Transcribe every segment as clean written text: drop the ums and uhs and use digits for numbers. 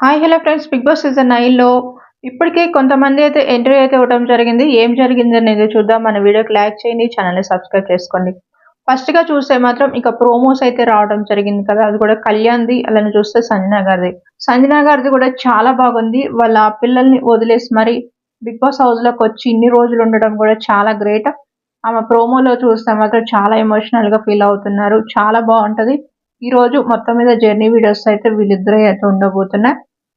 Hi hello friends, big boss season 9లో ఇప్పటికే కొంతమంది అయితే ఎంట్రీ అయితే ఇవ్వడం జరిగింది. ఏం జరిగింది అనేది చూద్దాం. మన వీడియోకి లైక్ చేయండి, ఛానల్ని సబ్స్క్రైబ్ చేసుకోండి. ఫస్ట్గా చూస్తే మాత్రం ఇక ప్రోమోస్ అయితే రావడం జరిగింది కదా, అది కూడా కళ్యాణ్ది. అలానే చూస్తే సంజన గారిది కూడా చాలా బాగుంది. వాళ్ళ పిల్లల్ని వదిలేసి మరి బిగ్ బాస్ హౌస్లోకి వచ్చి ఇన్ని రోజులు ఉండడం కూడా చాలా గ్రేట్. ఆమె ప్రోమోలో చూస్తే మాత్రం చాలా ఎమోషనల్గా ఫీల్ అవుతున్నారు. చాలా బాగుంటది. ఈ రోజు మొత్తం మీద జర్నీ వీడియోస్ అయితే వీళ్ళిద్దరే అయితే ఉండబోతున్నాయి.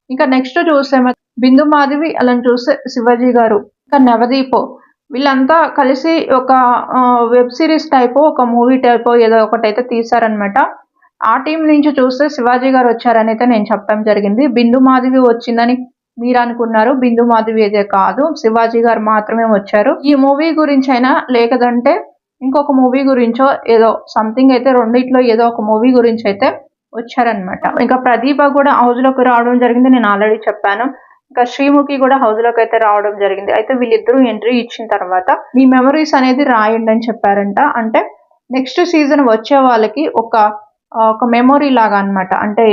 ఇంకా నెక్స్ట్ చూస్తే బిందు మాధవి, అలా చూస్తే శివాజీ గారు, ఇంకా నవదీప్, వీళ్ళంతా కలిసి ఒక వెబ్ సిరీస్ టైప్, ఒక మూవీ టైప్ ఏదో ఒకటైతే తీశారనమాట. ఆ టీం నుంచి చూస్తే శివాజీ గారు వచ్చారని అయితే నేను చెప్పడం జరిగింది. బిందు మాధవి వచ్చిందని మీరు అనుకున్నారు. బిందు మాధవి అయితే కాదు, శివాజీ గారు మాత్రమే వచ్చారు. ఈ మూవీ గురించి అయినా లేకదంటే ఇంకొక మూవీ గురించో ఏదో సంథింగ్ అయితే రెండిట్లో ఏదో ఒక మూవీ గురించి అయితే వచ్చారనమాట. ఇంకా ప్రదీప కూడా హౌస్ లోకి రావడం జరిగింది, నేను ఆల్రెడీ చెప్పాను. ఇంకా శ్రీముఖి కూడా హౌస్ లోకి అయితే రావడం జరిగింది. అయితే వీళ్ళిద్దరూ ఎంట్రీ ఇచ్చిన తర్వాత మీ మెమరీస్ అనేది రాయండి అని చెప్పారంట. అంటే నెక్స్ట్ సీజన్ వచ్చే వాళ్ళకి ఒక మెమొరీ లాగా అనమాట. అంటే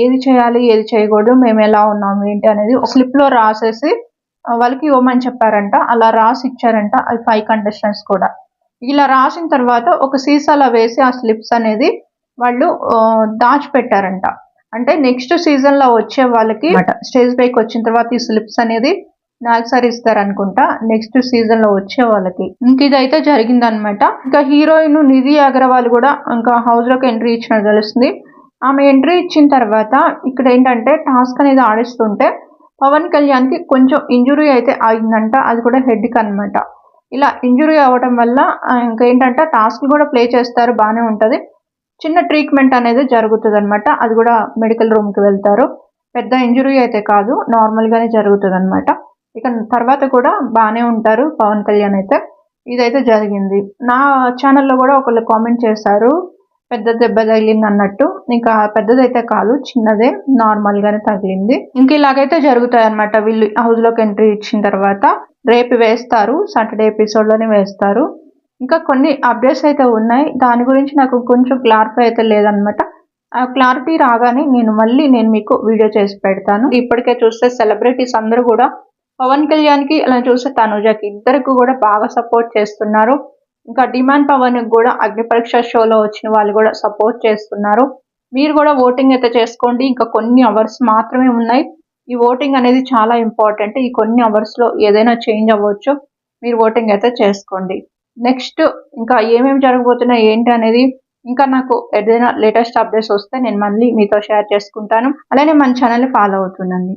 ఏది చేయాలి, ఏది చేయకూడదు, మేము ఎలా ఉన్నాము ఏంటి అనేది ఒక స్లిప్ లో రాసేసి వాళ్ళకి ఇవ్వమని చెప్పారంట. అలా రాసి ఇచ్చారంట. అది 5 కంటెస్టెంట్స్ కూడా ఇలా రాసిన తర్వాత ఒక సీసాలో వేసి ఆ స్లిప్స్ అనేది వాళ్ళు దాచిపెట్టారంట. అంటే నెక్స్ట్ సీజన్ లో వచ్చే వాళ్ళకి స్టేజ్ పైకి వచ్చిన తర్వాత ఈ స్లిప్స్ అనేది నాలుగుసారి ఇస్తారనుకుంటా నెక్స్ట్ సీజన్ లో వచ్చే వాళ్ళకి. ఇంక ఇదైతే జరిగిందనమాట. ఇంకా హీరోయిన్ నిధి అగర్వాల్ కూడా ఇంకా హౌస్ లోకి ఎంట్రీ ఇచ్చినట్టు తెలుస్తుంది. ఆమె ఎంట్రీ ఇచ్చిన తర్వాత ఇక్కడ ఏంటంటే టాస్క్ అనేది ఆడిస్తుంటే పవన్ కళ్యాణ్ కి కొంచెం ఇంజురీ అయితే అయిందంట. అది కూడా హెడ్ కి అనమాట. ఇలా ఇంజురీ అవ్వడం వల్ల ఇంకేంటంటే టాస్క్ కూడా ప్లే చేస్తారు, బాగానే ఉంటది. చిన్న ట్రీట్మెంట్ అనేది జరుగుతుంది అనమాట. అది కూడా మెడికల్ రూమ్ కి వెళ్తారు. పెద్ద ఇంజురీ అయితే కాదు, నార్మల్ గానే జరుగుతుంది అనమాట. ఇక తర్వాత కూడా బాగానే ఉంటారు పవన్ కళ్యాణ్ అయితే. ఇదైతే జరిగింది. నా ఛానల్లో కూడా ఒకళ్ళు కామెంట్ చేశారు, పెద్ద దెబ్బ తగిలింది అన్నట్టు. ఇంకా పెద్దదైతే కాదు, చిన్నదే, నార్మల్ గానే తగిలింది. ఇంక ఇలాగైతే జరుగుతాయి అనమాట. వీళ్ళు హౌస్ లోకి ఎంట్రీ ఇచ్చిన తర్వాత రేపు వేస్తారు, సాటర్డే ఎపిసోడ్ లోనే వేస్తారు. ఇంకా కొన్ని అప్డేట్స్ అయితే ఉన్నాయి. దాని గురించి నాకు కొంచెం క్లారిఫై అయితే లేదనమాట. ఆ క్లారిటీ రాగానే నేను మీకు వీడియో చేసి పెడతాను. ఇప్పటికే చూస్తే సెలబ్రిటీస్ అందరూ కూడా పవన్ కళ్యాణ్ కి, అలా చూస్తే తనుజకి, ఇద్దరికి కూడా బాగా సపోర్ట్ చేస్తున్నారు. ఇంకా డిమాండ్ పవన్ కూడా అగ్ని పరీక్ష షోలో వచ్చిన వాళ్ళు కూడా సపోర్ట్ చేస్తున్నారు. మీరు కూడా ఓటింగ్ అయితే చేసుకోండి. ఇంకా కొన్ని అవర్స్ మాత్రమే ఉన్నాయి. ఈ ఓటింగ్ అనేది చాలా ఇంపార్టెంట్. ఈ కొన్ని అవర్స్ లో ఏదైనా చేంజ్ అవ్వచ్చు. మీరు ఓటింగ్ అయితే చేసుకోండి. నెక్స్ట్ ఇంకా ఏమేమి జరగబోతున్నాయి ఏంటి అనేది ఇంకా నాకు ఏదైనా లేటెస్ట్ అప్డేట్స్ వస్తే నేను మళ్ళీ మీతో షేర్ చేసుకుంటాను. అలానే మన ఛానల్ని ఫాలో అవుతుండండి.